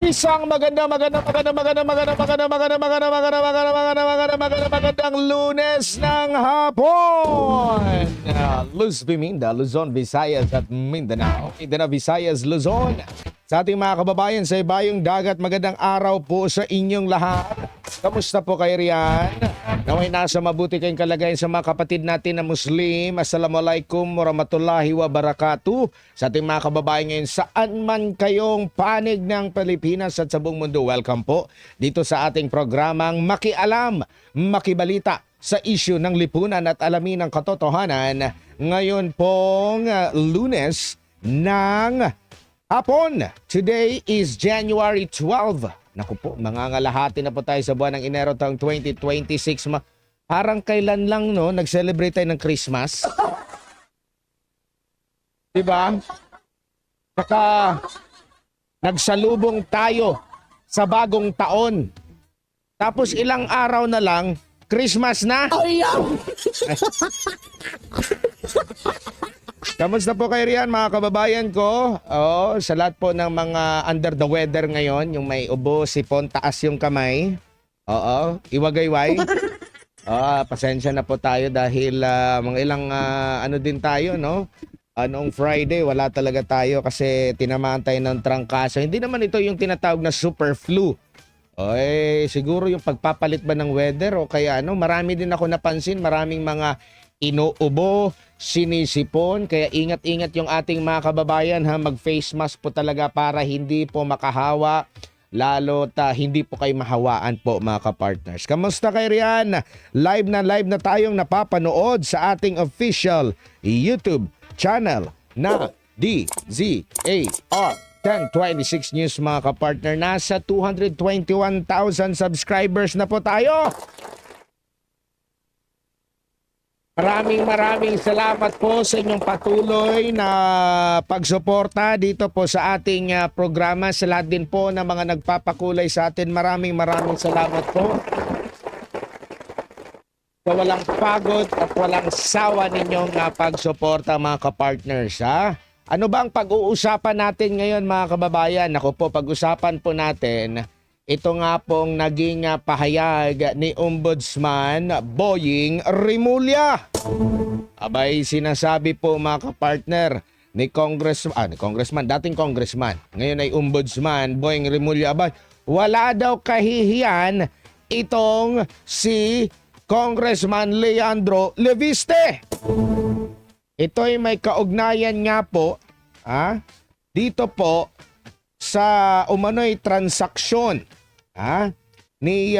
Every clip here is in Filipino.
Isang magandang Lunes ng hapon. Luz Biminda, Luzon, Visayas at Mindanao. Mindanao, Visayas, Luzon. Sa ating mga kababayan sa ibayong dagat, magandang araw po sa inyong lahat. Kamusta po kayo riyan? Naway nasa mabuti kayong kalagayan sa mga kapatid natin na Muslim. Assalamualaikum warahmatullahi wabarakatuh. Sa ating mga kababayan ngayon, saan man kayong panig ng Pilipinas at sa buong mundo, welcome po dito sa ating programang Makialam, Makibalita sa isyu ng lipunan at alamin ang katotohanan. Ngayon pong Lunes ng hapon. Today is January 12. Naku po, mangangalahati na po tayo sa buwan ng Enero taong 2026. Parang kailan lang no, nag-celebrate tayo ng Christmas. Diba? Saka nagsalubong tayo sa bagong taon. Tapos ilang araw na lang, Christmas na. Kamusta po kayo riyan mga kababayan ko? Sa lahat po ng mga under the weather ngayon, yung may ubo, sipon, taas yung kamay. Iwagayway. Pasensya na po tayo dahil mga ilang ano din tayo, no? Noong Friday, wala talaga tayo kasi tinamaan tayo ng trangkaso. Hindi naman ito yung tinatawag na super flu. Siguro yung pagpapalit ba ng weather o kaya ano, marami din ako napansin, maraming mga inuubo, sinisipon, kaya ingat-ingat yung ating mga kababayan ha, mag-face mask po talaga para hindi po makahawa, lalo hindi po kayo mahawaan po mga kapartners. Kamusta kayo riyan? Live na tayong napapanood sa ating official YouTube channel na DZAR 1026 News mga kapartner. Nasa 221,000 subscribers na po tayo. Maraming salamat po sa inyong patuloy na pagsuporta dito po sa ating programa. Sa lahat din po ng mga nagpapakulay sa atin, maraming salamat po. Sa walang pagod at walang sawa ninyong pagsuporta mga kapartners ha. Ano ba ang pag-uusapan natin ngayon mga kababayan? Ako po, pag-usapan po natin ito nga pong naging pahayag ni Ombudsman Boying Rimulya. Abay, sinasabi po mga kapartner ni Congressman, dating Congressman, ngayon ay Ombudsman Boying Rimulya. Abay, wala daw kahihiyan itong si Congressman Leandro Leviste. Ito'y may kaugnayan nga po dito po sa umano'y transaksyon ni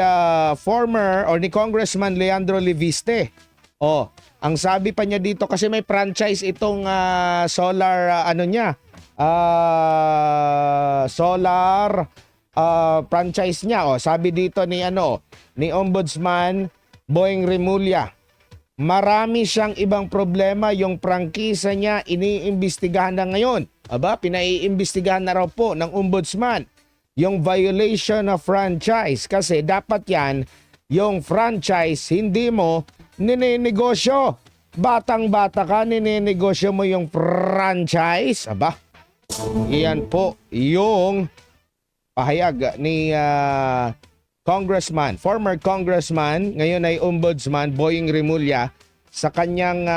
former or ni Congressman Leandro Leviste. Ang sabi pa niya dito kasi may franchise itong solar solar franchise niya. Sabi dito ni Ombudsman Boying Rimulya, marami siyang ibang problema, yung prangkisa niya iniimbestigahan na ngayon. Pinaiimbestigahan na raw po ng ombudsman yung violation of franchise kasi dapat yan, yung franchise hindi mo nininegosyo. Batang-bata ka, nininegosyo mo yung franchise. Iyan po yung pahayag ni former congressman, ngayon ay ombudsman Boying Rimulya sa kanyang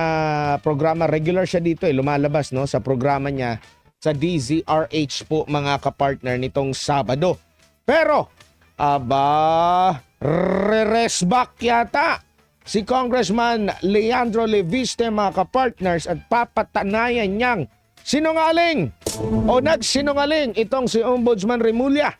programa. Regular siya dito, lumalabas sa programa niya sa DZRH po mga kapartner nitong Sabado. Pero re-resback yata si Congressman Leandro Leviste mga kapartners at papatanayan niyang sinungaling o nagsinungaling itong si Ombudsman Rimulya.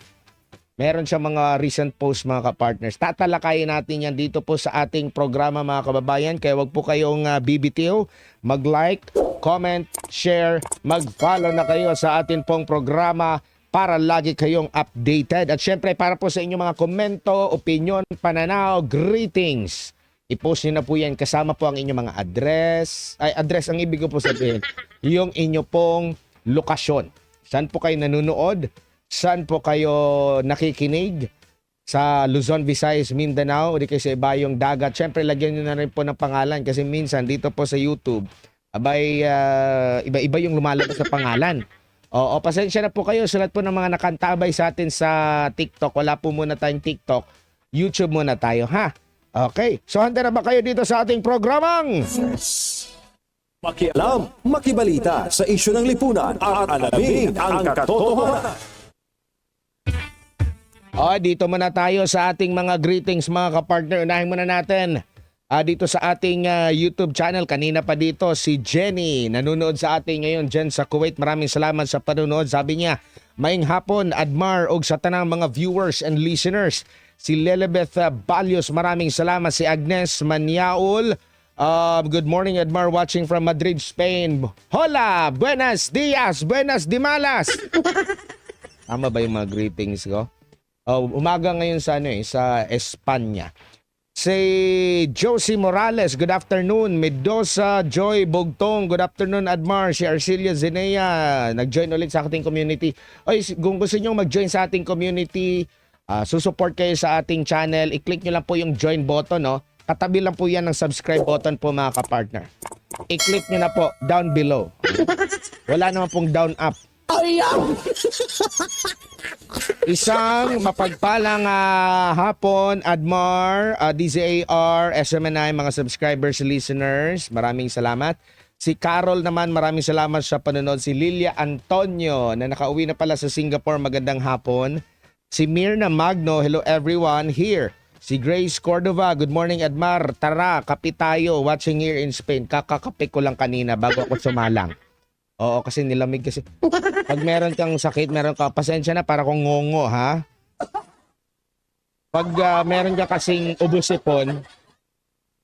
Meron siya mga recent posts mga kapartners. Tatalakayin natin yan dito po sa ating programa mga kababayan. Kaya wag po kayong bibitiw. Mag-like, comment, share, mag-follow na kayo sa ating pong programa para lagi kayong updated. At syempre para po sa inyong mga komento, opinion, pananaw, greetings. I-post nyo na po yan kasama po ang inyong mga address. Address ang ibig ko po sabihin. Yung inyo pong lokasyon. Saan po kayo nanonood? Saan po kayo nakikinig? Sa Luzon, Visayas, Mindanao, o di kayo sa ibayong dagat. Siyempre, lagyan nyo na rin po ng pangalan kasi minsan dito po sa YouTube, iba-iba yung lumalabas sa pangalan. Oo, pasensya na po kayo. Sulat po ng mga nakantabay sa atin sa TikTok. Wala po muna tayong TikTok. YouTube muna tayo, ha? Okay. So, handa na ba kayo dito sa ating programang? Makialam, makibalita sa isyu ng lipunan at alamin ang katotohanan. Dito muna tayo sa ating mga greetings mga kapartner. Unahin muna natin dito sa ating YouTube channel. Kanina pa dito si Jenny nanonood sa ating ngayon dyan sa Kuwait. Maraming salamat sa panonood. Sabi niya, maing hapon, Admar og sa tanang mga viewers and listeners. Si Lelebeth Balios, maraming salamat. Si Agnes Maniaul, good morning Admar, watching from Madrid, Spain. Hola, buenos dias, buenas dimalas. Tama ba yung mga greetings ko? Umaga ngayon sa sa Espanya. Si Josie Morales, good afternoon. Mendoza Joy Bogtong, good afternoon Admar. Si Arcelia Zenea, nag-join ulit sa ating community. Kung gusto niyo mag-join sa ating community, susupport kayo sa ating channel, i-click nyo lang po yung join button, no? Katabi lang po yan ng subscribe button po mga kapartner. I-click nyo na po down below. Wala naman pong down up. Isang mapagpalang hapon, Admar, DZAR, SMNI, mga subscribers, listeners. Maraming salamat. Si Carol naman, maraming salamat sa panonood. Si Lilia Antonio na nakauwi na pala sa Singapore, magandang hapon. Si Mirna Magno, hello everyone here. Si Grace Cordova, good morning Admar. Tara, kape tayo, watching here in Spain. Kakakape ko lang kanina bago ako sumalang. Oo, kasi nilamig kasi. Pag meron kang sakit, meron ka, pasensya na para kung ngongo, ha? Pag meron ka kasing ubusipon,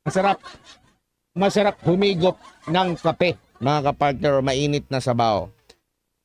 masarap humigop ng kape, mga kapartner, mainit na sabaw.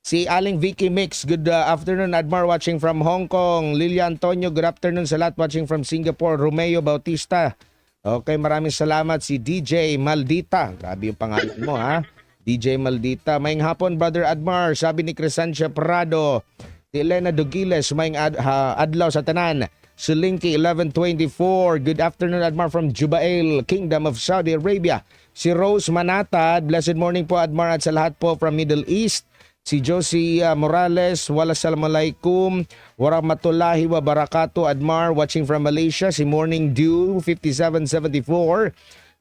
Si Aling Vicky Mix, good afternoon Admar, watching from Hong Kong. Lilia Antonio, good afternoon sa lahat, watching from Singapore. Romeo Bautista, okay, maraming salamat. Si DJ Maldita, grabe yung pangalan mo, ha? DJ Maldita, maing hapon Brother Admar, sabi ni Crescencia Prado. Si Elena Dugiles, maing adlaw sa tanan. Si Linky 1124, good afternoon Admar from Jubail, Kingdom of Saudi Arabia. Si Rose Manatad, blessed morning po Admar at sa lahat po from Middle East. Si Josie Morales, wassalamualaikum warahmatullahi wabarakatuh Admar, watching from Malaysia. Si Morning Dew 5774,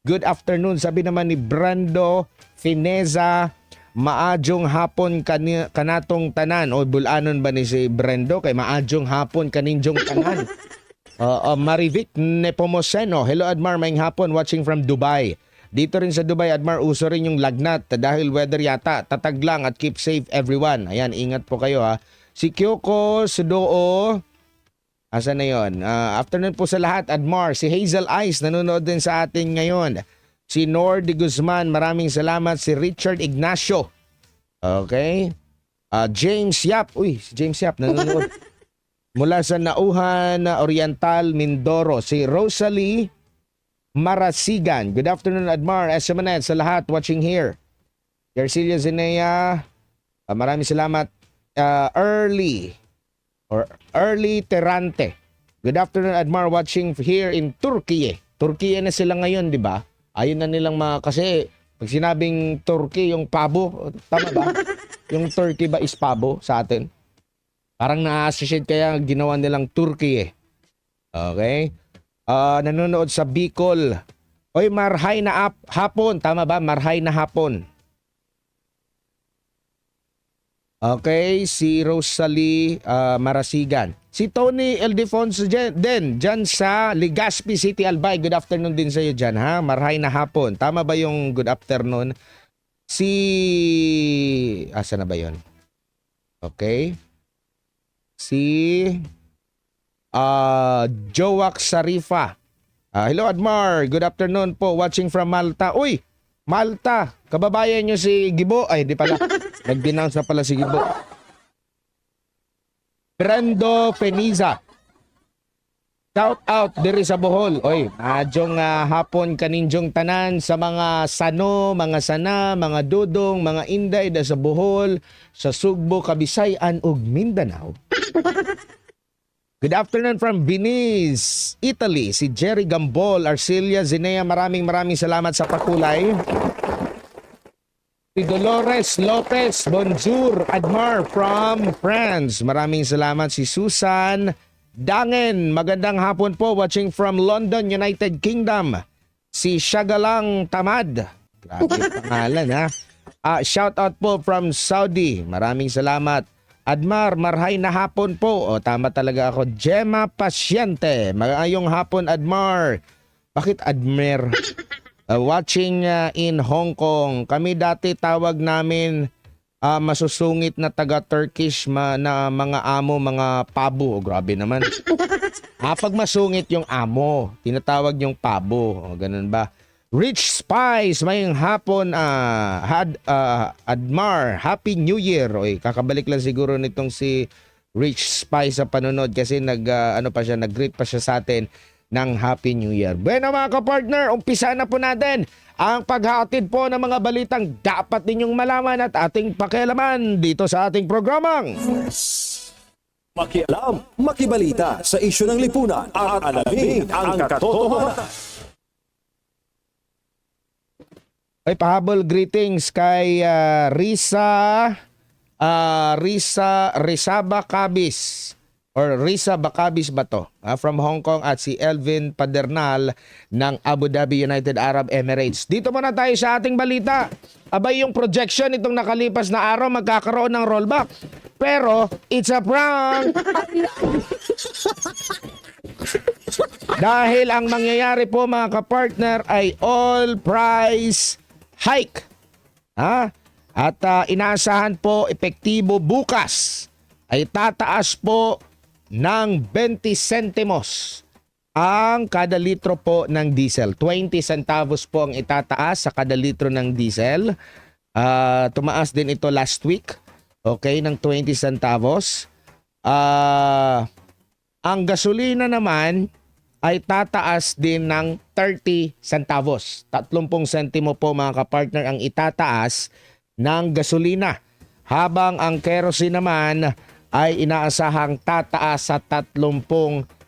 good afternoon, sabi naman ni Brando Fineza, maadjong hapon kanatong tanan. O bulanon ba ni si Brendo? Kay maadjong hapon kaninjong tanan. Marivic Nepomuceno, hello Admar, maing hapon, watching from Dubai. Dito rin sa Dubai Admar, uso rin yung lagnat dahil weather yata. Tatag lang at keep safe everyone. Ayan, ingat po kayo ha. Si Kyoko Sudoo, asa na yun? Afternoon po sa lahat Admar. Si Hazel Ice, nanonood din sa atin ngayon. Si Nordy Guzman, maraming salamat. Si Richard Ignacio. Okay. James Yap. Uy, si James Yap nanonood. Mula sa Nauhan Oriental, Mindoro. Si Rosalie Marasigan. Good afternoon, Admar. SMNet sa lahat watching here. Garcilia Zenea. Maraming salamat. Early Terante. Good afternoon, Admar. Watching here in Turkey. Turkey na sila ngayon, di ba? Ayun na nilang kasi pag sinabing Turkey, yung pabo, tama ba? Yung Turkey ba is pabo sa atin? Parang na-associate kaya ginawa nilang Turkey eh. Okay? Nanonood sa Bicol. Oy, marhay na hapon. Tama ba? Marhay na hapon. Okay, si Rosalie Marasigan. Si Tony Eldefonso din, dyan sa Legazpi City, Albay. Good afternoon din sa iyo dyan, ha? Marhay na hapon. Tama ba yung good afternoon? Asa na ba yun? Okay. Si Joak Sarifa. Hello Admar, good afternoon po. Watching from Malta. Uy, Malta. Kababayan nyo si Gibo. Ay, di pala. Nag-denounce na pala si Gibo. Brando Feniza. Shout out diri sa Bohol. Oy, adyong hapon kaninjong tanan sa mga sano, mga sana, mga dudong, mga inday da sa Bohol, sa Sugbo, Kabisayan ug Mindanao. Good afternoon from Venice, Italy. Si Jerry Gambol, Arcelia Zenea, maraming salamat sa pakulay. Si Dolores Lopez, bonjour, Admar from France. Maraming salamat. Si Susan Dangen, magandang hapon po, watching from London, United Kingdom. Si Shagalang Tamad, grabe pangalan ha. Shout out po from Saudi, maraming salamat. Admar, marhay na hapon po. O, tama talaga ako. Gemma Pasyente, maayong hapon Admar. Bakit Admir? Watching in Hong Kong. Kami dati tawag namin masusungit na taga-Turkish na mga amo, mga pabo. O, grabe naman. Pag masungit yung amo, tinatawag yung pabo. O, ganun ba? Rich Spice, mayong hapon, Admar, Happy New Year. Oy, kakabalik lang siguro nitong si Rich Spice sa panonood kasi nag-greet pa siya sa atin ng Happy New Year. Bueno mga kapartner, umpisa na po natin ang paghahatid po ng mga balitang dapat ninyong malaman at ating pakialaman dito sa ating programang Makialam, makibalita sa isyu ng lipunan at alamin ang katotohanan. Ay, pahabol greetings kay Risa Bacabis or Risa Bacabis ba to? From Hong Kong at si Elvin Padernal ng Abu Dhabi, United Arab Emirates. Dito muna tayo sa ating balita. Abay, yung projection itong nakalipas na araw magkakaroon ng rollback. Pero it's a prank. Dahil ang mangyayari po mga kapartner ay all price hike. At inaasahan po epektibo bukas ay tataas po ng 20 sentimos ang kada litro po ng diesel. 20 centavos po ang itataas sa kada litro ng diesel. Tumaas din ito last week. Okay, ng 20 centavos. Ang gasolina naman ay tataas din ng 30 centavos. 30 sentimo po mga kapartner ang itataas ng gasolina. Habang ang kerosene naman ay inaasahang tataas sa 30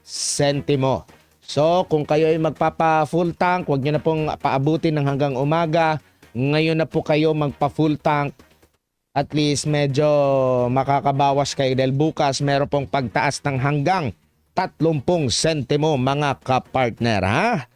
sentimo. So kung kayo ay magpapa full tank, huwag nyo na pong paabutin ng hanggang umaga. Ngayon na po kayo magpa full tank. At least medyo makakabawas kayo dahil bukas meron pong pagtaas ng hanggang 30 sentimo mga kapartner ha.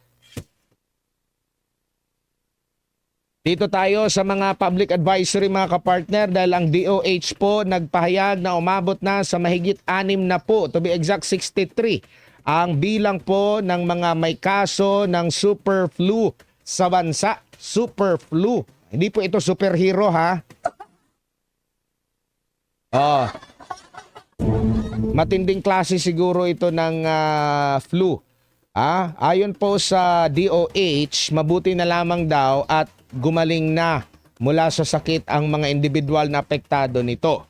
Dito tayo sa mga public advisory mga kapartner dahil ang DOH po nagpahayag na umabot na sa mahigit 6 na po, to be exact 63, ang bilang po ng mga may kaso ng super flu sa bansa. Super flu. Hindi po ito superhero ha. Matinding klase siguro ito ng flu. Ayon po sa DOH, mabuti na lamang daw at gumaling na mula sa sakit ang mga individual na apektado nito.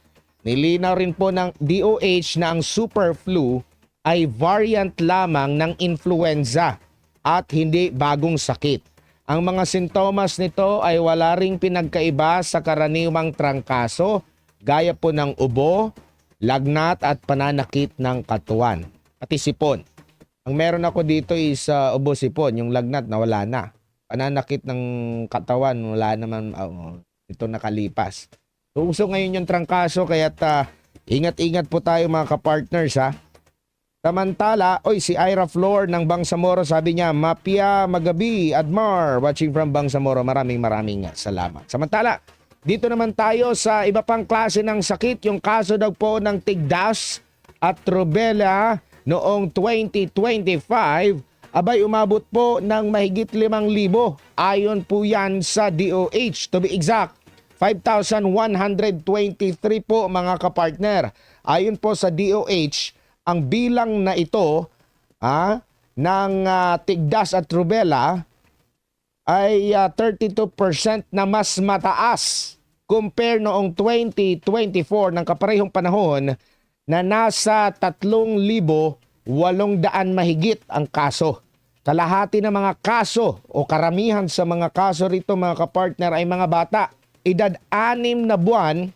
Nilinaw rin po ng DOH na ang super flu ay variant lamang ng influenza at hindi bagong sakit. Ang mga sintomas nito ay wala ring pinagkaiba sa karaniwang trangkaso, gaya po ng ubo, lagnat at pananakit ng katawan, pati sipon. Ang meron ako dito is ubo, sipon, yung lagnat na wala na. Pananakit ng katawan, wala naman, ito nakalipas. So, uso ngayon yung trangkaso, kaya ingat-ingat po tayo mga kapartners ha. Samantala, si Ira Flor ng Bangsamoro, sabi niya, Mapia Magabi, Admar, watching from Bangsamoro, maraming salamat. Samantala, dito naman tayo sa iba pang klase ng sakit, yung kaso daw po ng tigdas at rubella noong 2025, abay umabot po ng mahigit 5,000. Ayon po yan sa DOH, to be exact, 5,123 po mga kapartner. Ayon po sa DOH, ang bilang na ito ng tigdas at rubella ay 32% na mas mataas compare noong 2024 ng kaparehong panahon na nasa 3,800 mahigit ang kaso. Kalahati ng mga kaso o karamihan sa mga kaso rito mga kapartner ay mga bata, edad 6 na buwan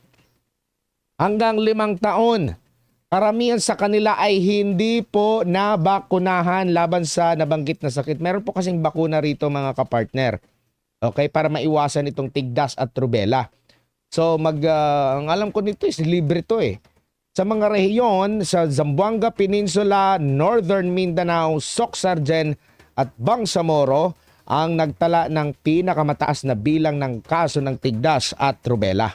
hanggang 5 taon. Karamihan sa kanila ay hindi po nabakunahan laban sa nabanggit na sakit. Meron po kasing bakuna rito mga kapartner. Okay, para maiwasan itong tigdas at rubella. So ang alam ko nito is libre to eh. Sa mga rehiyon sa Zamboanga Peninsula, Northern Mindanao, Soc-Sargen at Bangsamoro ang nagtala ng pinakamataas na bilang ng kaso ng tigdas at rubella.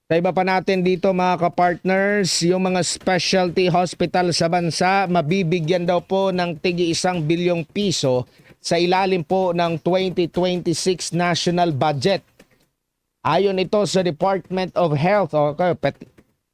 Sa iba pa natin dito mga kapartners, yung mga specialty hospital sa bansa, mabibigyan daw po ng tigi 1 bilyong piso sa ilalim po ng 2026 national budget. Ayon ito sa Department of Health. Okay,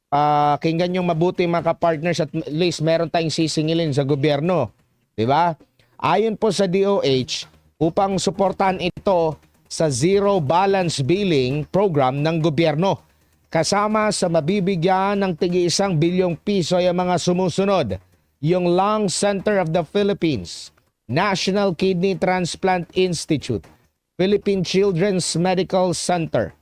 pakinggan yung mabuti mga kapartners at least meron tayong sisingilin sa gobyerno. Diba? Ayon po sa DOH, upang suportahan ito sa zero balance billing program ng gobyerno. Kasama sa mabibigyan ng tigi 1 bilyong piso ay ang mga sumusunod. Yung Lung Center of the Philippines, National Kidney Transplant Institute, Philippine Children's Medical Center,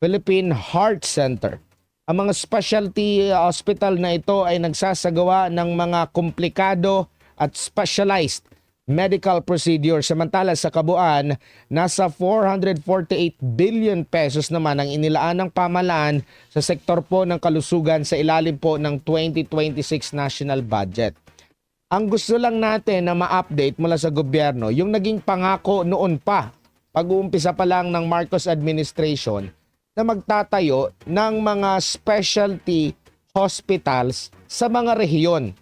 Philippine Heart Center. Ang mga specialty hospital na ito ay nagsasagawa ng mga komplikado at specialized medical procedure. Samantala sa kabuuan, nasa 448 billion pesos naman ang inilaan ng pamahalaan sa sektor po ng kalusugan sa ilalim po ng 2026 national budget. Ang gusto lang natin na ma-update mula sa gobyerno, yung naging pangako noon pa, pag-uumpisa pa lang ng Marcos administration, na magtatayo ng mga specialty hospitals sa mga rehiyon.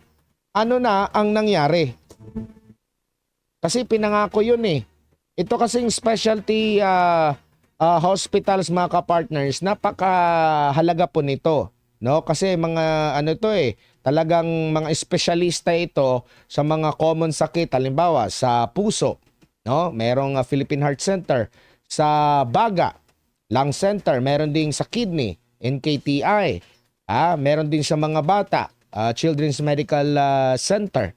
Ano na ang nangyari? Kasi pinangako yun eh. Ito kasing specialty hospitals mga ka-partners, napakahalaga po nito. No? Kasi mga ano to eh, talagang mga espesyalista ito sa mga common sakit. Halimbawa sa puso, no? Merong Philippine Heart Center. Sa baga, Lung Center. Meron din sa kidney, NKTI. Meron din sa mga bata, Children's Medical Center.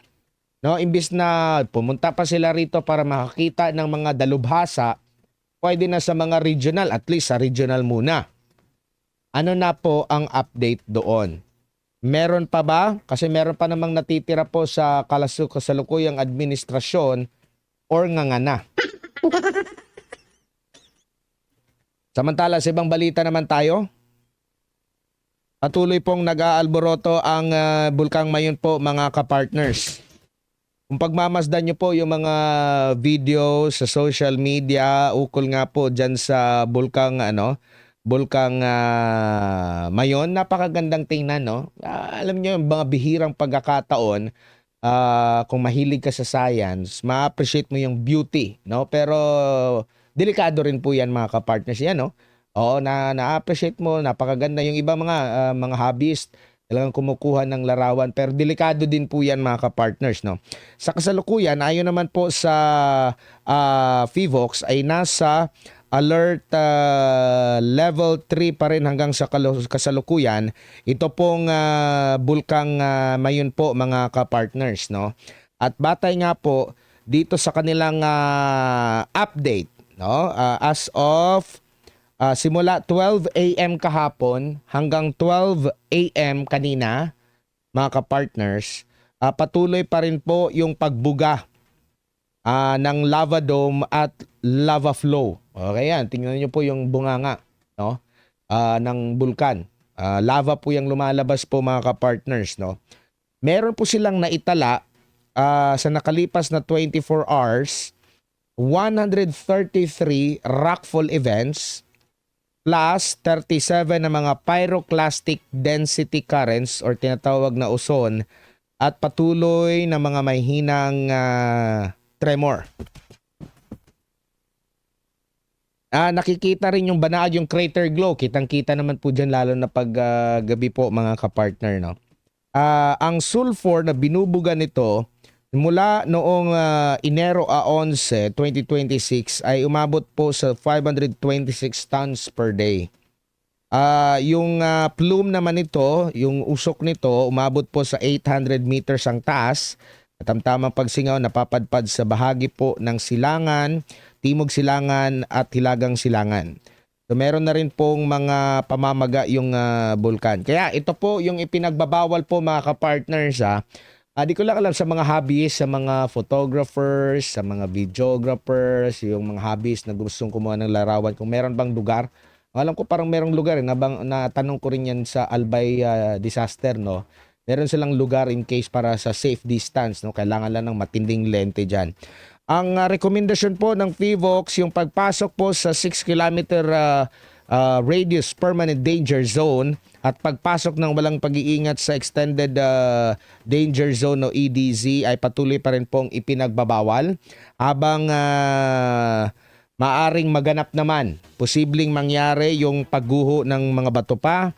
No, imbis na pumunta pa sila rito para makakita ng mga dalubhasa, pwede na sa mga regional, at least sa regional muna. Ano na po ang update doon? Meron pa ba? Kasi meron pa namang natitira po sa kasalukuyang administrasyon or ngangana. Samantala sa ibang balita naman tayo, patuloy pong nag-aalboroto ang Bulkang Mayon po mga kapartners. Kung pagmamasdan nyo po yung mga video sa social media, ukol nga po dyan sa Bulkang Mayon, napakagandang tingnan, no? Alam nyo, yung mga bihirang pagkakataon, kung mahilig ka sa science, ma-appreciate mo yung beauty, no? Pero delikado rin po yan mga kapartners yan, no? Oo, na-appreciate mo, napakaganda yung ibang mga hobbyist, talagang kumukuha ng larawan, pero delikado din po yan mga kapartners, no? Sa kasalukuyan, ayon naman po sa FIVOX ay nasa alert level 3 pa rin hanggang sa kasalukuyan. Ito pong Bulkang Mayon po mga kapartners, no? At batay nga po dito sa kanilang update, no? As of simula 12 a.m. kahapon hanggang 12 a.m. kanina, mga kapartners, patuloy pa rin po yung pagbuga ng lava dome at lava flow. Okay yan, tingnan nyo po yung bunganga, no? Ng bulkan. Lava po yung lumalabas po mga kapartners, no? Meron po silang naitala sa nakalipas na 24 hours, 133 rockfall events, plus 37 na mga pyroclastic density currents or tinatawag na uson at patuloy na mga mahinang tremor. Nakikita rin yung banag, yung crater glow. Kitang-kita naman po dyan lalo na pag gabi po mga kapartner, no? Ang sulfur na binubuga nito mula noong Enero 11, 2026 ay umabot po sa 526 tons per day. Yung plume naman nito, yung usok nito, umabot po sa 800 meters ang taas. At ang tamang pagsingaw napapadpad sa bahagi po ng Silangan, Timog Silangan at Hilagang Silangan. So meron na rin pong mga pamamaga yung bulkan. Kaya ito po yung ipinagbabawal po mga kapartners Di ko lang alam sa mga hobbies, sa mga photographers, sa mga videographers, yung mga hobbies na gustong kumuha ng larawan, kung meron bang lugar. Alam ko parang merong lugar natanong ko rin yan sa Albay disaster, no. Meron silang lugar in case para sa safe distance, no. Kailangan lang ng matinding lente diyan. Ang rekomendasyon po ng FIVOX, yung pagpasok po sa 6 kilometer radius permanent danger zone at pagpasok ng walang pag-iingat sa extended danger zone o EDZ ay patuloy pa rin pong ipinagbabawal habang maaring maganap naman, posibleng mangyari yung pagguho ng mga bato pa,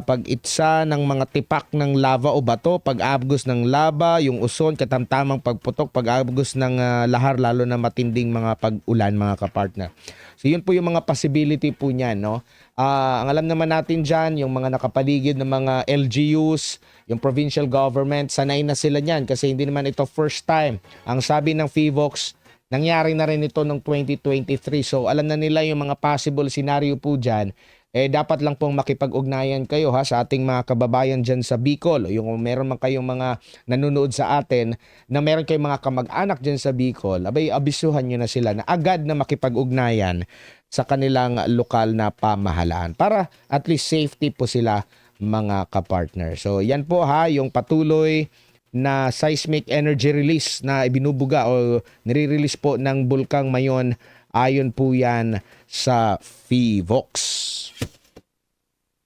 pag-itsa ng mga tipak ng lava o bato, pag-agos ng lava, yung uson, katamtamang pagputok, pag-agos ng lahar, lalo na matinding mga pag-ulan, mga kapartner. So yun po yung mga possibility po niyan, no? Ang alam naman natin dyan, yung mga nakapaligid ng mga LGUs, yung provincial government, sanay na sila niyan kasi hindi naman ito first time. Ang sabi ng FIVOX, nangyari na rin ito noong 2023. So alam na nila yung mga possible scenario po dyan. Dapat lang pong makipag-ugnayan kayo sa ating mga kababayan dyan sa Bicol. Yung meron man kayong mga nanonood sa atin na meron kayong mga kamag-anak dyan sa Bicol, abay abisuhan nyo na sila na agad na makipag-ugnayan sa kanilang lokal na pamahalaan para at least safety po sila, mga kapartner. So yan po yung patuloy na seismic energy release na ibinubuga o nire-release po ng Bulkang Mayon, ayon po yan sa FIVOX.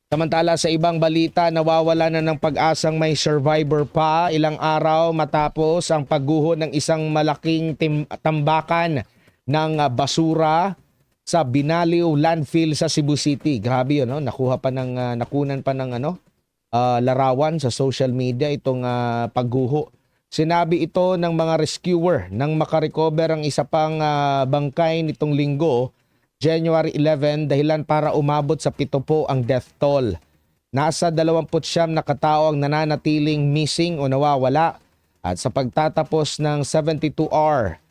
Samantala sa ibang balita, nawawala na ng pag-asang may survivor pa ilang araw matapos ang pagguho ng isang malaking tambakan ng basura sa Binaliw landfill sa Cebu City. Grabe yun, no? Nakunan pa ng larawan sa social media itong pagguho. Sinabi ito ng mga rescuer nang makarecover ang isa pang bangkay nitong linggo, January 11, dahilan para umabot sa 7 po ang death toll. Nasa 29 na katao ang nananatiling missing o nawawala at sa pagtatapos ng 72-hour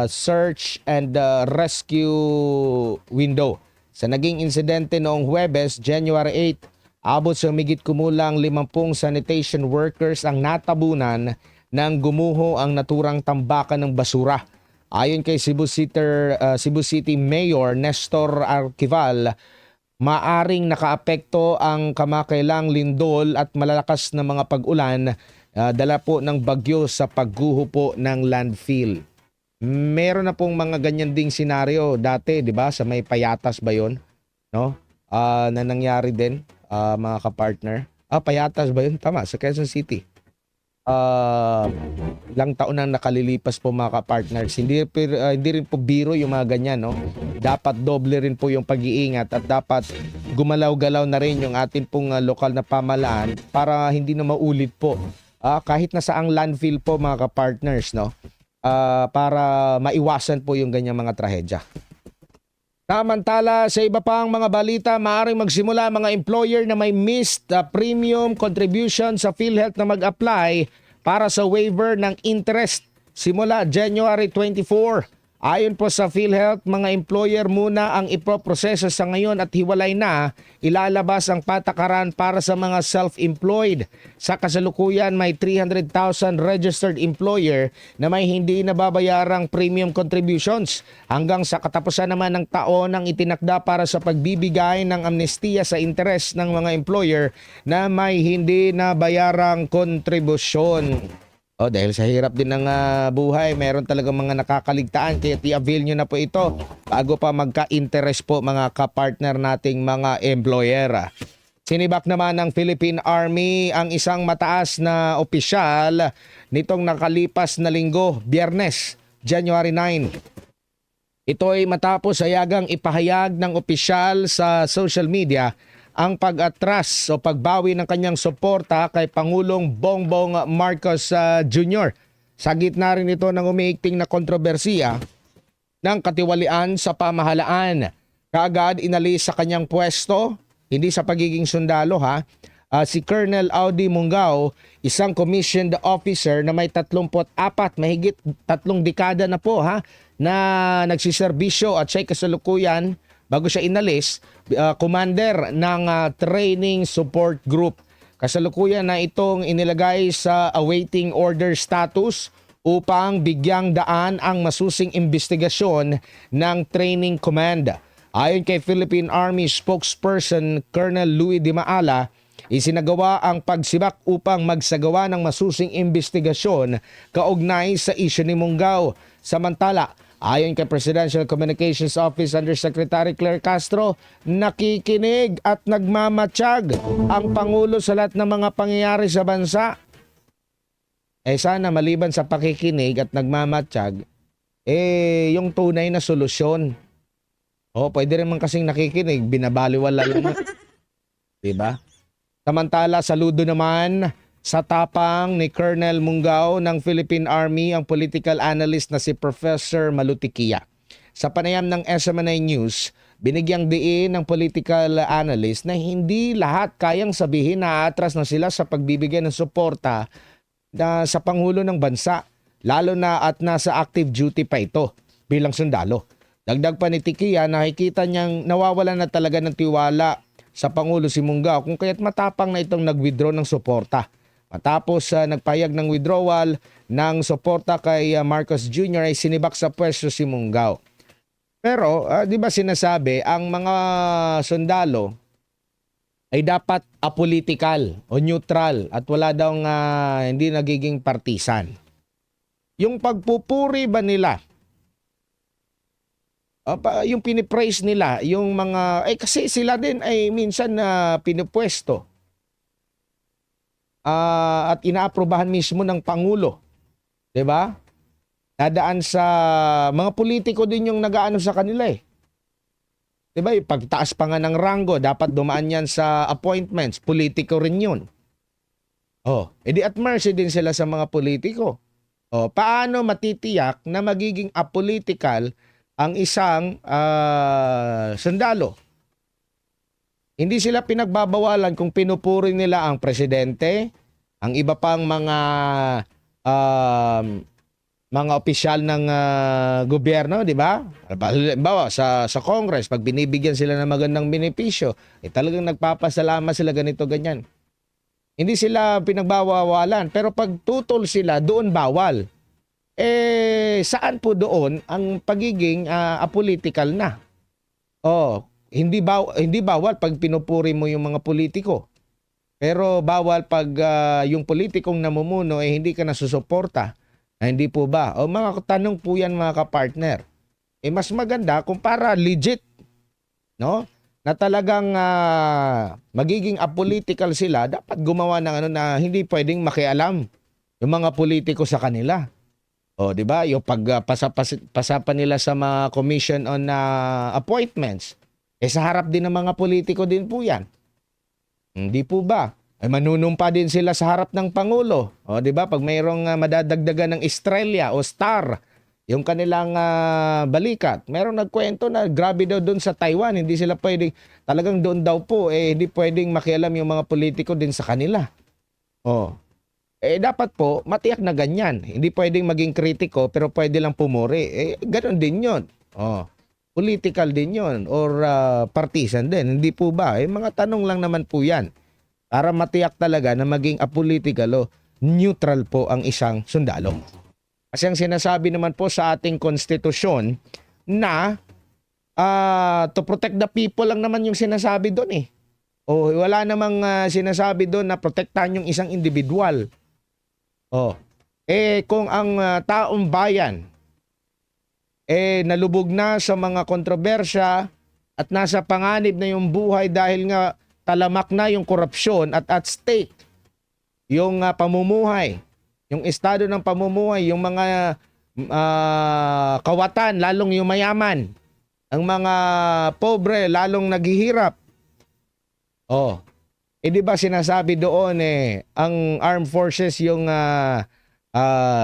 search and rescue window. Sa naging insidente noong Huwebes, January 8, abot sa humigit kumulang 50 sanitation workers ang natabunan nang gumuho ang naturang tambakan ng basura. Ayon kay Cebu City Mayor Nestor Arquival, maaring nakaapekto ang kamakailang lindol at malalakas na mga pag-ulan dala po ng bagyo sa pagguho po ng landfill. Meron na pong mga ganyan ding senaryo dati, 'di ba? Sa may Payatas ba 'yon? No? Na nangyari din, mga kapartner. Payatas ba 'yun? Tama, sa Quezon City. Ilang taon nang nakalilipas po, mga kapartners. Hindi rin po biro yung mga ganyan, no? Dapat doble rin po yung pag-iingat at dapat gumalaw-galaw na rin yung atin pong lokal na pamahalaan para hindi na maulit po. Kahit na saang landfill po, mga kapartners, no? Para maiwasan po yung ganyang mga trahedya. Samantala, sa iba pang mga balita, maaaring magsimula mga employer na may missed premium contribution sa PhilHealth na mag-apply para sa waiver ng interest simula January 24. Ayon po sa PhilHealth, mga employer muna ang ipoproseso sa ngayon at hiwalay na ilalabas ang patakaran para sa mga self-employed. Sa kasalukuyan, may 300,000 registered employer na may hindi nababayarang premium contributions. Hanggang sa katapusan naman ng taon ang itinakda para sa pagbibigay ng amnestiya sa interes ng mga employer na may hindi nabayarang kontribusyon. Dahil sa hirap din ng buhay, meron talagang mga nakakaligtaan, kaya i-avail nyo na po ito bago pa magka-interest po, mga kapartner nating mga employer. Sinibak naman ng Philippine Army ang isang mataas na opisyal nitong nakalipas na linggo, Biyernes, January 9. Ito ay matapos hayagang ipahayag ng opisyal sa social media ang pag-atras o pagbawi ng kanyang suporta kay Pangulong Bongbong Marcos Jr. Sa gitna rin ito ng umiikting na kontrobersiya ng katiwalian sa pamahalaan. Kaagad inalis sa kanyang pwesto, hindi sa pagiging sundalo si Colonel Audi Mungao, isang commissioned officer na may 34, mahigit 3 dekada na po na nagsiserbisyo at siya'y kasalukuyan bago siya inalis, commander ng training support group. Kasalukuyan na itong inilagay sa awaiting order status upang bigyang daan ang masusing investigasyon ng training command. Ayon kay Philippine Army spokesperson Colonel Louis Di Maala, isinagawa ang pagsibak upang magsagawa ng masusing investigasyon kaugnay sa isyu ni Munggao. Samantala, ayon kay Presidential Communications Office Undersecretary Claire Castro, nakikinig at nagmamatsyag ang Pangulo sa lahat ng mga pangyayari sa bansa. Sana maliban sa pakikinig at nagmamatsyag, yung tunay na solusyon. Pwede rin man kasing nakikinig, binabaliwala lang. Diba? Samantala, saludo naman sa tapang ni Colonel Munggao ng Philippine Army ang political analyst na si Professor Malutikia. Sa panayam ng SMNI News, binigyang diin ng political analyst na hindi lahat kayang sabihin na atras na sila sa pagbibigay ng suporta sa Pangulo ng bansa, lalo na at nasa active duty pa ito bilang sundalo. Dagdag pa ni Tikia, nakikita niyang nawawala na talaga ng tiwala sa Pangulo si Munggao kung kaya't matapang na itong nag-withdraw ng suporta. Matapos nagpayag ng withdrawal ng suporta kay Marcos Jr. ay sinibak sa pwesto si Munggao. Pero di ba sinasabi ang mga sundalo ay dapat apolitical o neutral at wala daw hindi nagiging partisan. Yung pagpupuri ba nila, yung pinipraise nila, yung mga, kasi sila din ay minsan na pinupwesto at inaaprobahan mismo ng Pangulo. Diba? Dadaan sa mga politiko din yung nag-aano sa kanila eh. Diba? Yung pagtaas pa nga ng ranggo, dapat dumaan yan sa appointments. Politiko rin yun. Edi at mercy din sila sa mga politiko. Paano matitiyak na magiging apolitical ang isang sundalo? Hindi sila pinagbabawalan kung pinupuri nila ang presidente, ang iba pang mga opisyal ng gobyerno, di ba? Halimbawa sa Congress, pag binibigyan sila ng magandang benepisyo, talagang nagpapasalamat sila ganito, ganyan. Hindi sila pinagbawawalan, pero pag tutol sila, doon bawal. Saan po doon ang pagiging apolitical na? Hindi bawal pag pinupuri mo yung mga politiko. Pero bawal pag yung politikong namumuno hindi ka nasusuporta. Hindi po ba? Mga tanong po yan mga kapartner. Mas maganda kung para legit, no? Na talagang magiging apolitical sila, dapat gumawa ng na hindi pwedeng makialam yung mga politiko sa kanila. Di ba? Yung pagpasapan nila sa mga commission on appointments, sa harap din ng mga politiko din po yan. Hindi po ba? Manunumpa din sila sa harap ng Pangulo. Di ba? Pag mayroong madadagdagan ng estrella o star, yung kanilang balikat, mayroong nagkwento na grabe daw doon sa Taiwan, hindi sila pwedeng, talagang doon daw po, hindi pwedeng makialam yung mga politiko din sa kanila. Dapat po, matiyak na ganyan. Hindi pwedeng maging kritiko, pero pwede lang pumuri. Ganon din yun. Political din yun, or partisan din. Hindi po ba? Mga tanong lang naman po yan. Para matiyak talaga na maging apolitical o neutral po ang isang sundalo. Kasi ang sinasabi naman po sa ating konstitusyon na to protect the people lang naman yung sinasabi doon eh. Wala namang sinasabi doon na protektahan yung isang individual. Kung ang taong bayan nalubog na sa mga kontrobersya at nasa panganib na yung buhay dahil nga talamak na yung korupsyon at at stake yung pamumuhay, yung estado ng pamumuhay, yung mga kawatan, lalong yung mayaman, ang mga pobre, lalong naghihirap. Di ba sinasabi doon ang armed forces yung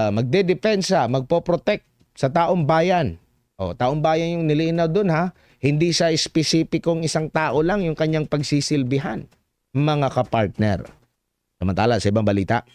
magdedepensa, magpoprotect sa taong bayan. Taong bayan yung nilinaw doon ha. Hindi sa espesipikong isang tao lang yung kanyang pagsisilbihan, mga kapartner. Samantala, sa ibang balita,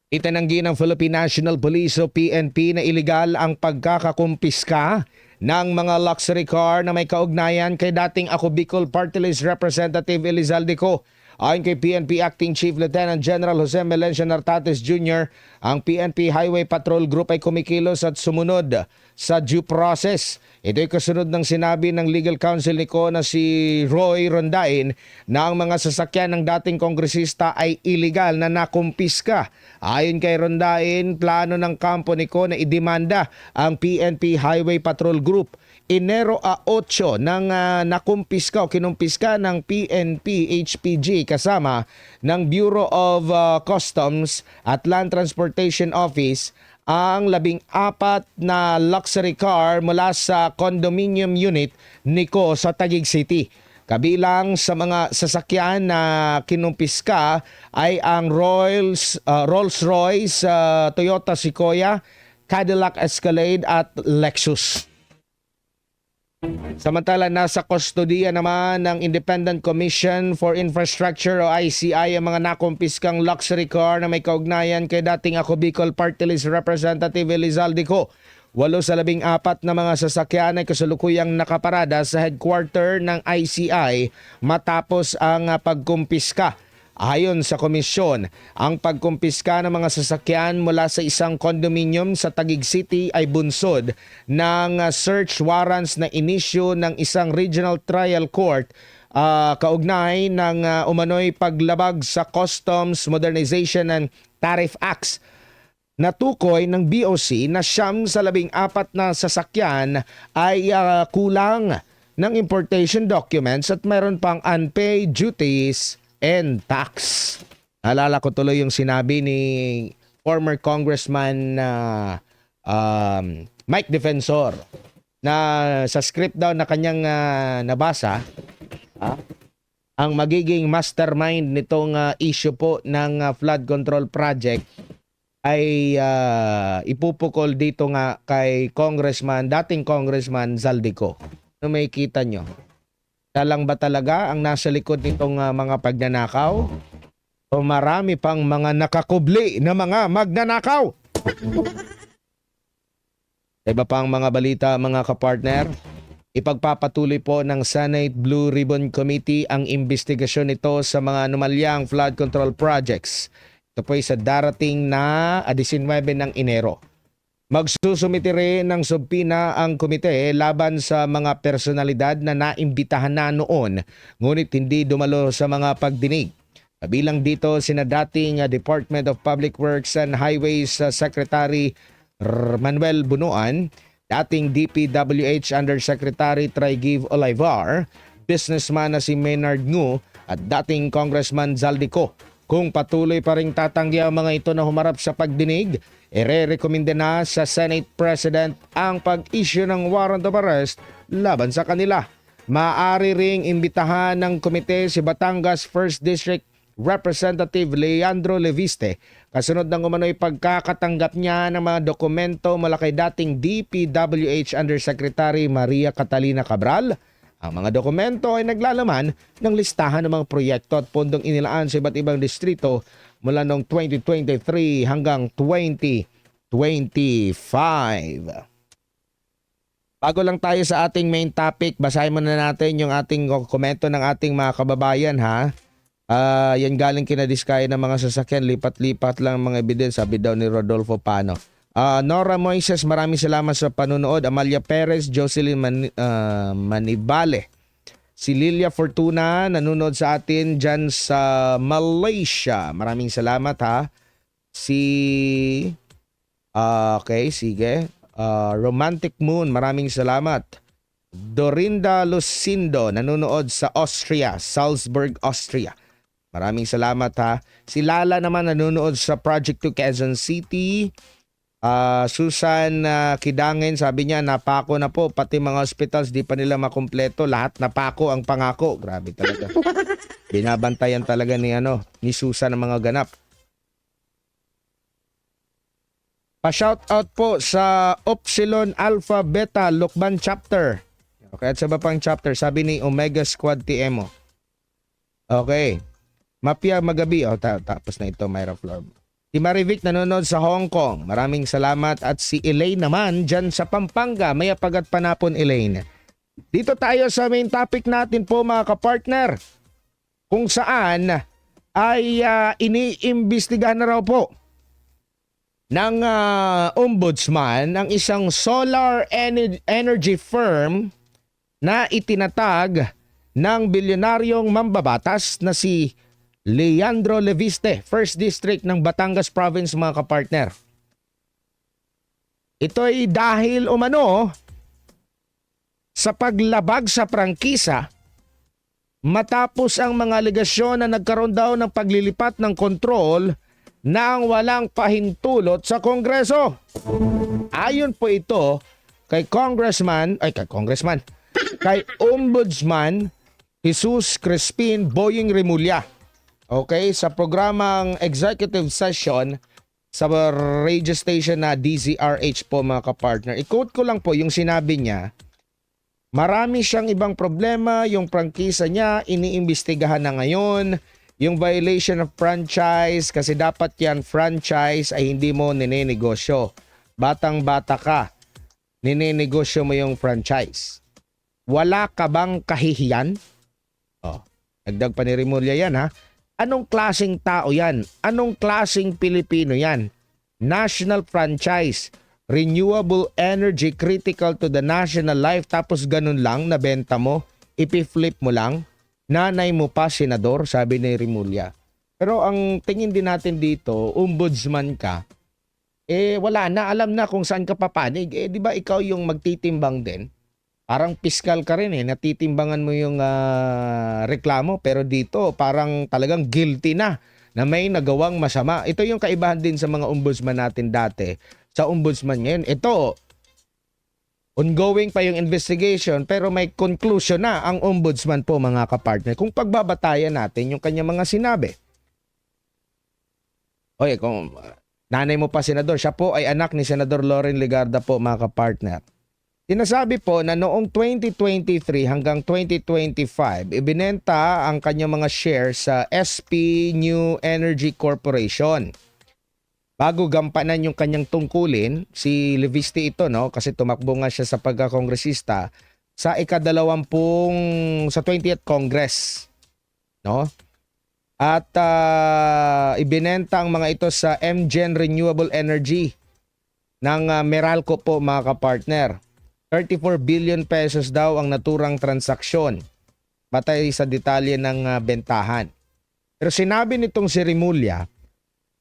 itinanggi ng Philippine National Police o PNP na iligal ang pagkakakumpiska ng mga luxury car na may kaugnayan kay dating Ako Bicol Party List Representative Elizalde Co. Ayon kay PNP Acting Chief Lieutenant General Jose Melencio Nartates Jr., ang PNP Highway Patrol Group ay kumikilos at sumunod sa due process. Ito'y kasunod ng sinabi ng legal counsel ni Ko na si Roy Rondain na ang mga sasakyan ng dating kongresista ay illegal na nakumpiska. Ayon kay Rondain, plano ng kampo ni Ko na idemanda ang PNP Highway Patrol Group. Enero 8 nang nakumpiska o kinumpiska ng PNP HPG kasama ng Bureau of Customs at Land Transportation Office ang 14 na luxury car mula sa condominium unit ni Ko sa Taguig City. Kabilang sa mga sasakyan na kinumpiska ay ang Rolls-Royce, Toyota Sequoia, Cadillac Escalade at Lexus. Samantala, nasa kustodiya naman ng Independent Commission for Infrastructure o ICI ang mga nakumpiskang luxury car na may kaugnayan kay dating Ako Bicol Party List Representative Elizalde Co. 8 sa 14 na mga sasakyan ay kasalukuyang nakaparada sa headquarter ng ICI matapos ang pagkumpiska. Ayon sa komisyon, ang pagkumpiska ng mga sasakyan mula sa isang condominium sa Taguig City ay bunsod ng search warrants na inisyu ng isang regional trial court kaugnay ng umano'y paglabag sa Customs Modernization and Tariff Acts. Natukoy ng BOC na 9 sa 14 na sasakyan ay kulang ng importation documents at mayroon pang unpaid duties and tax. Alala ko tuloy yung sinabi ni former Congressman Mike Defensor na sa script daw na kanyang nabasa, ang magiging mastermind nitong issue po ng flood control project ay ipupukol dito nga kay dating Congressman Zaldico. Ano may kita nyo? Talang ba talaga ang nasa likod nitong mga pagnanakaw? O marami pang mga nakakubli na mga magnanakaw? Iba pang mga balita mga kapartner, ipagpapatuloy po ng Senate Blue Ribbon Committee ang investigasyon nito sa mga anomalyang flood control projects. Ito po ay sa darating na 19 ng Enero. Magsusumiti rin ng subpina ang komite laban sa mga personalidad na naimbitahan na noon ngunit hindi dumalo sa mga pagdinig. Kabilang dito sina dating Department of Public Works and Highways Secretary Manuel Bunuan, dating DPWH Undersecretary Trigiv Olivar, businessman na si Maynard Ngu at dating Congressman Zaldico. Kung patuloy pa ring tatanggi ang mga ito na humarap sa pagdinig, ire-recommenda na sa Senate President ang pag-issue ng warrant of arrest laban sa kanila. Maaari ring imbitahan ng komite si Batangas 1st District Representative Leandro Leviste kasunod ng umano'y pagkakatanggap niya ng mga dokumento mula kay dating DPWH Undersecretary Maria Catalina Cabral. Ang mga dokumento ay naglalaman ng listahan ng mga proyekto at pondong inilaan sa iba't ibang distrito mula noong 2023 hanggang 2025. Bago lang tayo sa ating main topic, basahin muna natin yung ating komento ng ating mga kababayan ha. Yan galing kinadiskaya ng mga sasakyan, lipat-lipat lang mga ebidensya, sabi daw ni Rodolfo Pano. Nora Moises, maraming salamat sa panunood. Amalia Perez, Jocelyn Manibale. Si Lilia Fortuna, nanonood sa atin dyan sa Malaysia. Maraming salamat ha. Okay, sige. Romantic Moon, maraming salamat. Dorinda Lucindo, nanonood sa Austria, Salzburg, Austria. Maraming salamat ha. Si Lala naman nanonood sa Project 2 Quezon City. Susan Kidangin, sabi niya napako na po pati mga hospitals di pa nila makumpleto, lahat napako ang pangako. Grabe talaga. Binabantayan talaga ni Susan ang mga ganap. Pa-shout out po sa Upsilon Alpha Beta Lukban chapter. Okay, at sa iba pang chapter, sabi ni Omega Squad TMO. Okay. Mapia Magabi. Tapos na ito, Myra Flor. Si Marivic nanonood sa Hong Kong. Maraming salamat. At si Elaine naman dyan sa Pampanga. May apagat panapon, Elaine. Dito tayo sa main topic natin po mga kapartner. kung saan ay iniimbestigahan na raw po ng ombudsman ang isang solar energy firm na itinatag ng bilyonaryong mambabatas na si Leandro Leviste, 1st District ng Batangas Province, mga kapartner. Ito ay dahil umano sa paglabag sa prangkisa matapos ang mga alegasyon na nagkaroon daw ng paglilipat ng kontrol nang walang pahintulot sa Kongreso. Ayon po ito kay kay Ombudsman Jesus Crispin Boying Remulla. Okay, sa programang executive session sa radio station na DZRH po, mga kapartner. I-quote ko lang po yung sinabi niya. Marami siyang ibang problema, yung prangkisa niya iniimbestigahan na ngayon, yung violation of franchise kasi dapat yan franchise ay hindi mo ninenegosyo. Batang-bata ka, ninenegosyo mo yung franchise. Wala ka bang kahihiyan? Oh, dagdag pa ni Remulla yan ha. Anong klaseng tao yan? Anong klaseng Pilipino yan? National franchise. Renewable energy critical to the national life, tapos ganun lang nabenta mo, ipi-flip mo lang, nanay mo pa senador, sabi ni Remulla. Pero ang tingin din natin dito, ombudsman ka, wala na, alam na kung saan ka papanig. Di ba ikaw yung magtitimbang din? Parang piskal ka rin natitimbangan mo yung reklamo, pero dito parang talagang guilty na may nagawang masama. Ito yung kaibahan din sa mga ombudsman natin dati. Sa ombudsman ngayon, ito, ongoing pa yung investigation pero may conclusion na ang ombudsman po, mga kapartner. Kung pagbabatayan natin yung kanya mga sinabi. Okay, kung nanay mo pa senador, siya po ay anak ni Senador Loren Legarda po, mga kapartner. Sinasabi po na noong 2023 hanggang 2025, ibinenta ang kanyang mga shares sa SP New Energy Corporation. Bago gampanan yung kanyang tungkulin, si Leviste ito, no, kasi tumakbo nga siya sa pagkakongresista sa sa 20th Congress, no? At ibinenta ang mga ito sa MGen Renewable Energy ng Meralco po, mga kapartner. 34 billion pesos daw ang naturang transaksyon, batay sa detalye ng bentahan. Pero sinabi nitong si Remulla,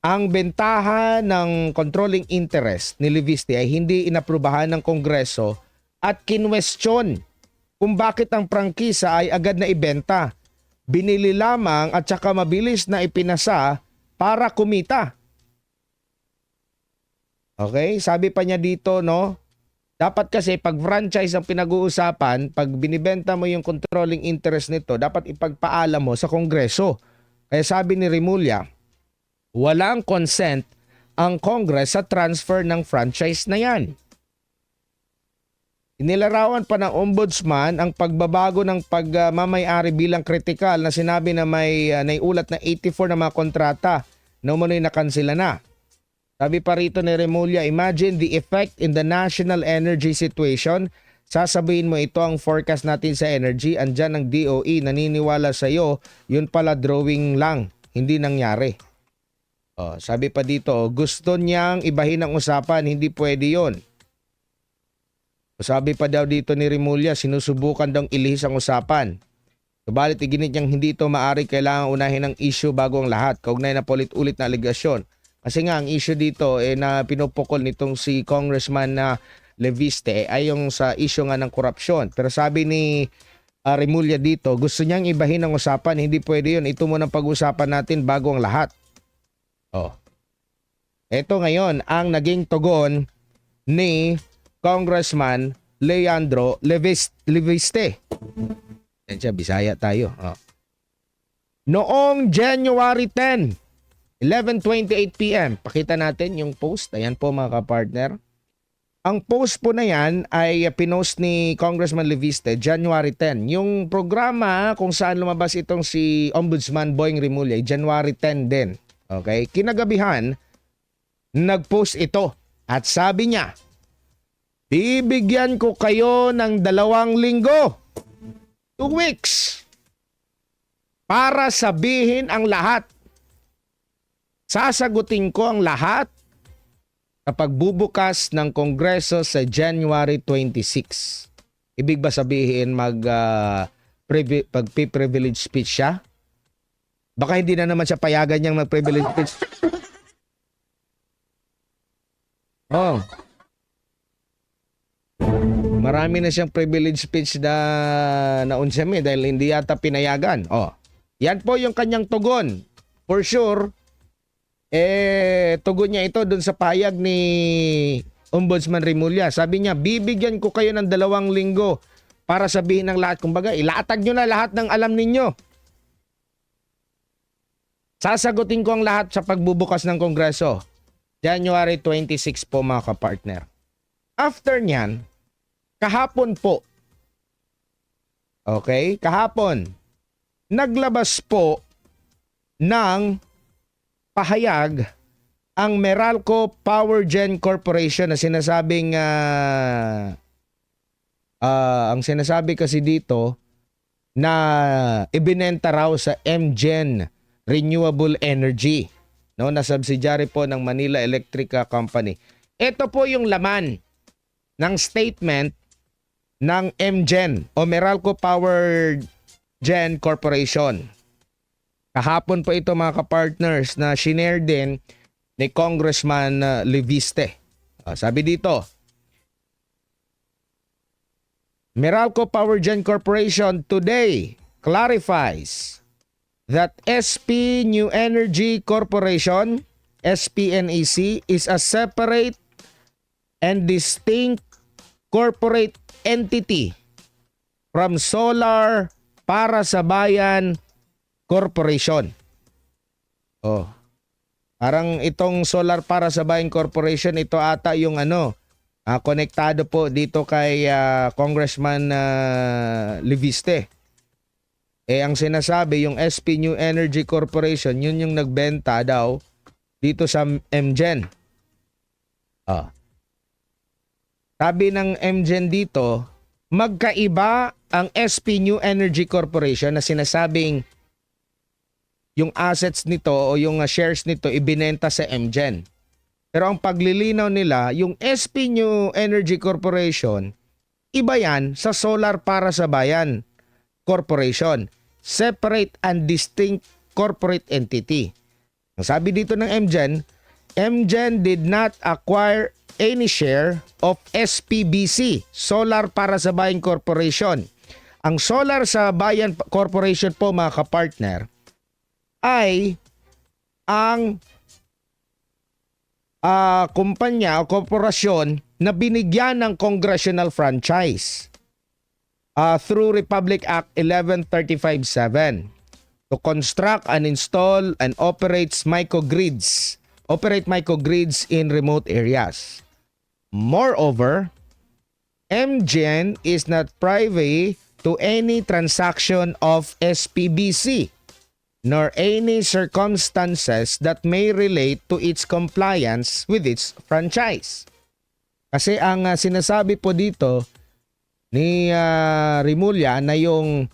ang bentahan ng controlling interest ni Leviste ay hindi inaprubahan ng Kongreso at kinwestiyon kung bakit ang prangkisa ay agad na ibenta. Binili lamang at saka mabilis na ipinasa para kumita. Okay, sabi pa niya dito, no? Dapat kasi pag franchise ang pinag-uusapan, pag binibenta mo yung controlling interest nito, dapat ipagpaalam mo sa Kongreso. Kaya sabi ni Remulla, walang consent ang Congress sa transfer ng franchise na yan. Inilarawan pa ng ombudsman ang pagbabago ng pagmamayari bilang kritikal na sinabi na may naiulat na 84 na mga kontrata na umunoy nakansela na. Sabi pa rito ni Remulla, imagine the effect in the national energy situation. Sasabihin mo ito ang forecast natin sa energy. Andyan ang DOE, naniniwala sa iyo, yun pala drawing lang, hindi nangyari. Sabi pa dito, gusto niyang ibahin ang usapan, hindi pwede yon. Sabi pa daw dito ni Remulla, sinusubukan daw ilihis ang usapan. Subalit iginit niyang hindi ito maaari, kailangan unahin ang issue bago ang lahat. Kaugnay na paulit-ulit na aligasyon. Kasi nga ang issue dito na pinupukol nitong si Congressman na Leviste ay yung sa issue nga ng korupsyon. Pero sabi ni Remulla dito, gusto niyang ibahin ang usapan, hindi pwede yun. Ito muna pag-usapan natin bago ang lahat. Ito ngayon ang naging tugon ni Congressman Leandro Leviste. Yan siya, Bisaya tayo. Noong January 10, 11:28 PM, pakita natin yung post. Ayan po, mga kapartner. Ang post po na yan ay pinost ni Congressman Leviste January 10. Yung programa kung saan lumabas itong si Ombudsman Boying Remulla, January 10 din. Okay? Kinagabihan, nag-post ito at sabi niya, bibigyan ko kayo ng 2 linggo. 2 weeks. para sabihin ang lahat. Sasagutin ko ang lahat sa pagbubukas ng Kongreso sa January 26. Ibig ba sabihin pag-privilege speech siya? Baka hindi na naman siya payagan niyang mag-privilege speech. Oh. Marami na siyang privilege speech na naunsami dahil hindi yata pinayagan. Oh. Yan po yung kanyang tugon. For sure, tugon niya ito dun sa payag ni Ombudsman Remulla. Sabi niya, bibigyan ko kayo ng 2 linggo para sabihin ng lahat. Kumbaga, ilatag nyo na lahat ng alam ninyo. Sasagutin ko ang lahat sa pagbubukas ng Kongreso. January 26 po mga kapartner. After nyan, kahapon po, okay, kahapon, naglabas po ng pahayag ang Meralco Power Gen Corporation na sinasabing ang sinasabi kasi dito na ibinenta raw sa MGen Renewable Energy, no, na subsidiary po ng Manila Electric Company. Ito po yung laman ng statement ng MGen o Meralco Power Gen Corporation. Kahapon po ito mga kapartners na shinare din ni Congressman Leviste. Sabi dito, Meralco Power Gen Corporation today clarifies that SP New Energy Corporation, SPNEC, is a separate and distinct corporate entity from Solar Para sa Bayan Corporation. Oh. Parang itong Solar Para sa Bayan Corporation, ito ata yung konektado po dito kay Congressman Leviste. Ang sinasabi, yung SP New Energy Corporation, yun yung nagbenta daw dito sa MGen. Sabi ng MGen dito, magkaiba ang SP New Energy Corporation na sinasabing yung assets nito o yung shares nito ibinenta sa MGen. Pero ang paglilinaw nila, yung SP New Energy Corporation, iba yan sa Solar Para sa Bayan Corporation. Separate and distinct corporate entity. Ang sabi dito ng MGen, MGen did not acquire any share of SPBC, Solar Para sa Bayan Corporation. Ang Solar sa Bayan Corporation po mga kapartner ay ang kumpanya o korporasyon na binigyan ng congressional franchise through Republic Act 1135-7 to construct and install and operate microgrids in remote areas. Moreover, MGen is not privy to any transaction of SPBC nor any circumstances that may relate to its compliance with its franchise. Kasi ang sinasabi po dito ni Remulla na yung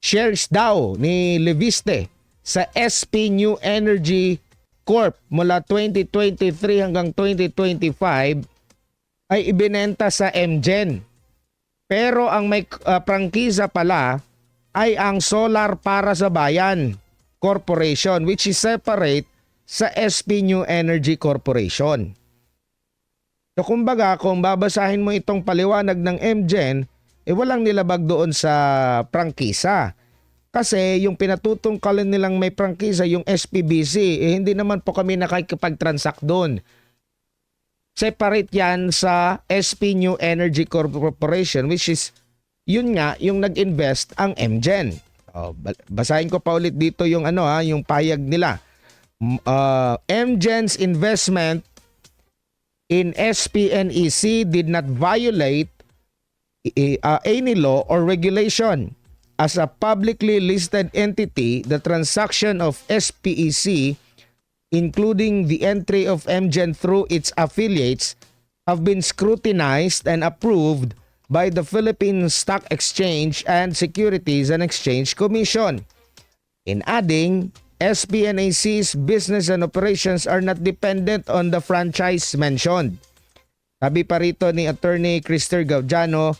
shares daw ni Leviste sa SP New Energy Corp mula 2023 hanggang 2025 ay ibinenta sa MGen. Pero ang may prangkisa pala ay ang Solar Para sa Bayan Corporation, which is separate sa SP New Energy Corporation. So kumbaga, kung babasahin mo itong paliwanag ng MGen, walang nilabag doon sa prangkisa. Kasi yung pinatutungkalan nilang may prangkisa, yung SPBC, hindi naman po kami nakikipag-transact doon. Separate yan sa SP New Energy Corporation, which is yun nga yung nag-invest ang MGen. Basahin ko pa ulit dito yung yung payag nila. MGen's investment in SPNEC did not violate any law or regulation. As a publicly listed entity, the transaction of SPEC, including the entry of MGen through its affiliates, have been scrutinized and approved by the Philippine Stock Exchange and Securities and Exchange Commission. In adding, SPNAC's business and operations are not dependent on the franchise mentioned. Sabi pa rito ni Attorney Crister Gaudiano,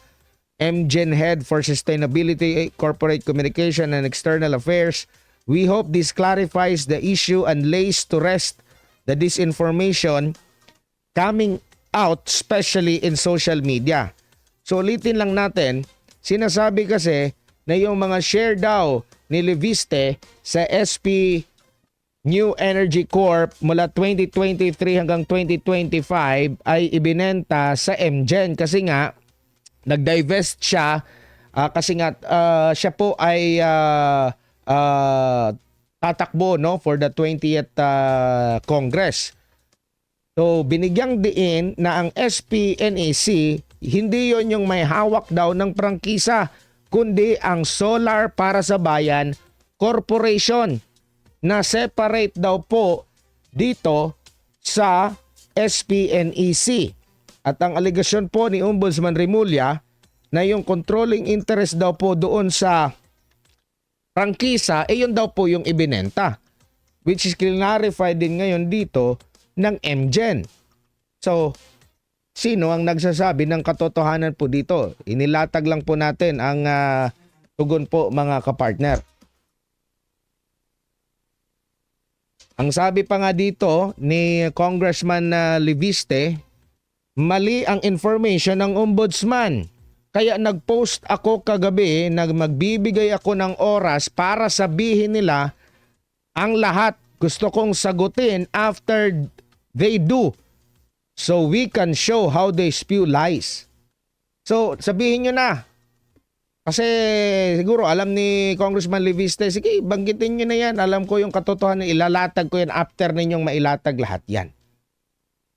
MGen Head for Sustainability, Corporate Communication and External Affairs, we hope this clarifies the issue and lays to rest the disinformation coming out especially in social media. So ulitin lang natin, sinasabi kasi na yung mga share daw ni Leviste sa SP New Energy Corp mula 2023 hanggang 2025 ay ibinenta sa MGen kasi nga nag-divest siya kasi nga siya po ay tatakbo no for the 20th Congress. So binigyang diin na ang SPNAC hindi yon yung may hawak daw ng prangkisa kundi ang Solar para sa Bayan Corporation na separate daw po dito sa SPNEC. At ang aligasyon po ni Ombudsman Remulla na yung controlling interest daw po doon sa prangkisa, yun daw po yung ibinenta. Which is clarified din ngayon dito ng MGen. So, sino ang nagsasabi ng katotohanan po dito? Inilatag lang po natin ang tugon po mga kapartner. Ang sabi pa nga dito ni Congressman Leviste, mali ang information ng ombudsman. Kaya nag-post ako kagabi na magbibigay ako ng oras para sabihin nila ang lahat. Gusto kong sagutin after they do. So we can show how they spew lies. So sabihin nyo na. Kasi siguro alam ni Congressman Leviste, sige banggitin nyo na yan. Alam ko yung katotohanan, ilalatag ko yan after ninyong mailatag lahat yan.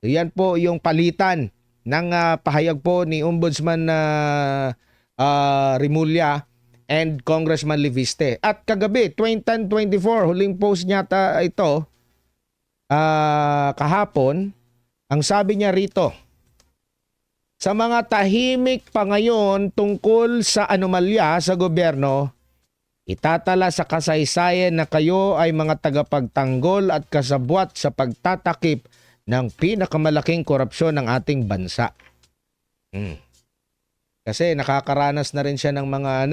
So yan po yung palitan ng pahayag po ni Ombudsman Remulla and Congressman Leviste. At kagabi, 2024, huling post niya ito, kahapon, ang sabi niya rito, sa mga tahimik pa ngayon tungkol sa anomalya sa gobyerno, itatala sa kasaysayan na kayo ay mga tagapagtanggol at kasabwat sa pagtatakip ng pinakamalaking korupsyon ng ating bansa. Kasi nakakaranas na rin siya ng mga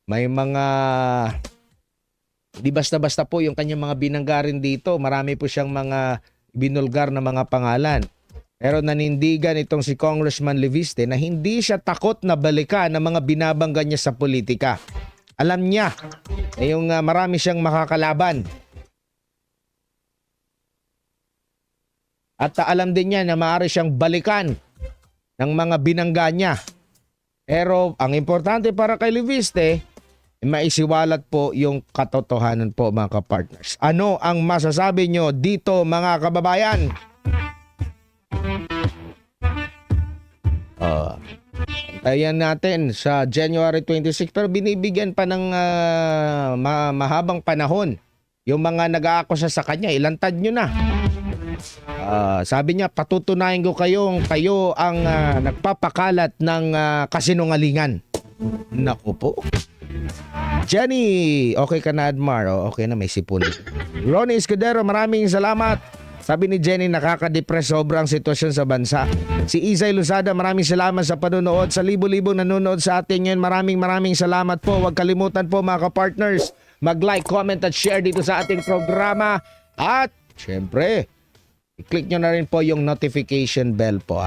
may mga di basta-basta po yung kanyang mga binanggarin dito. Marami po siyang mga binulgar na mga pangalan. Pero nanindigan itong si Congressman Leviste na hindi siya takot na balikan ng mga binabangga niya sa politika. Alam niya na yung marami siyang makakalaban. At alam din niya na maaari siyang balikan ng mga binangga niya. Pero ang importante para kay Leviste, maisiwalat po yung katotohanan po mga kapartners. Ano ang masasabi nyo dito mga kababayan? Ayan natin sa January 26 pero binibigyan pa ng mahabang panahon yung mga nag-aakusa sa kanya. Ilantad nyo na. Sabi niya, patutunayan ko kayo ang nagpapakalat ng kasinungalingan. Naku po. Jenny, okay ka na Admar? Okay na, may sipon. Ronnie Escudero, maraming salamat. Sabi ni Jenny, nakaka-depress sobrang sitwasyon sa bansa. Si Isay Luzada, maraming salamat sa panonood. Sa libo-libong nanonood sa atin ngayon, maraming salamat po. Huwag kalimutan po mga ka-partners, mag-like, comment at share dito sa ating programa. At syempre, i-click nyo na rin po yung notification bell po.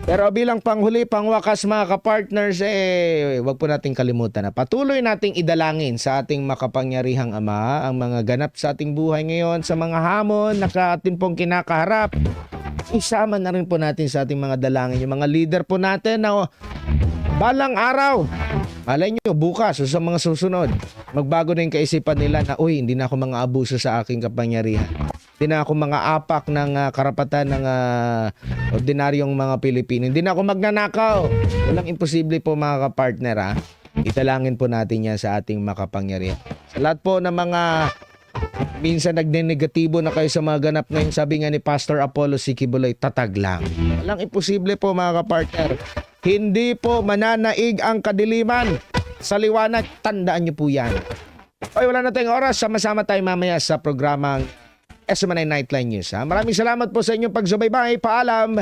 Pero bilang panghuli, pangwakas mga ka-partners, wag po nating kalimutan na patuloy nating idalangin sa ating makapangyarihang Ama ang mga ganap sa ating buhay ngayon, sa mga hamon na atin pong kinakaharap. Isama na rin po natin sa ating mga dalangin yung mga leader po natin na balang araw, malay nyo bukas o sa mga susunod, magbago na yung kaisipan nila na hindi na ako mga abuso sa aking kapangyarihan. Hindi na ako mga apak ng karapatan ng ordinaryong mga Pilipino. Hindi na ako magnanakaw. Walang imposible po mga kapartner. Italangin po natin yan sa ating makapangyarihan. Sa lahat po ng mga minsan nagnenegatibo na kayo sa mga ganap ngayon, sabi nga ni Pastor Apollo Sikibuloy, tatag lang. Walang imposible po mga kapartner. Hindi po mananaig ang kadiliman. Sa liwanag, tandaan nyo po yan. Oy, wala na tayong oras. Sama-sama tayo mamaya sa programang SMNI Nightline News. Ha? Maraming salamat po sa inyong pagsubaybay. Paalam!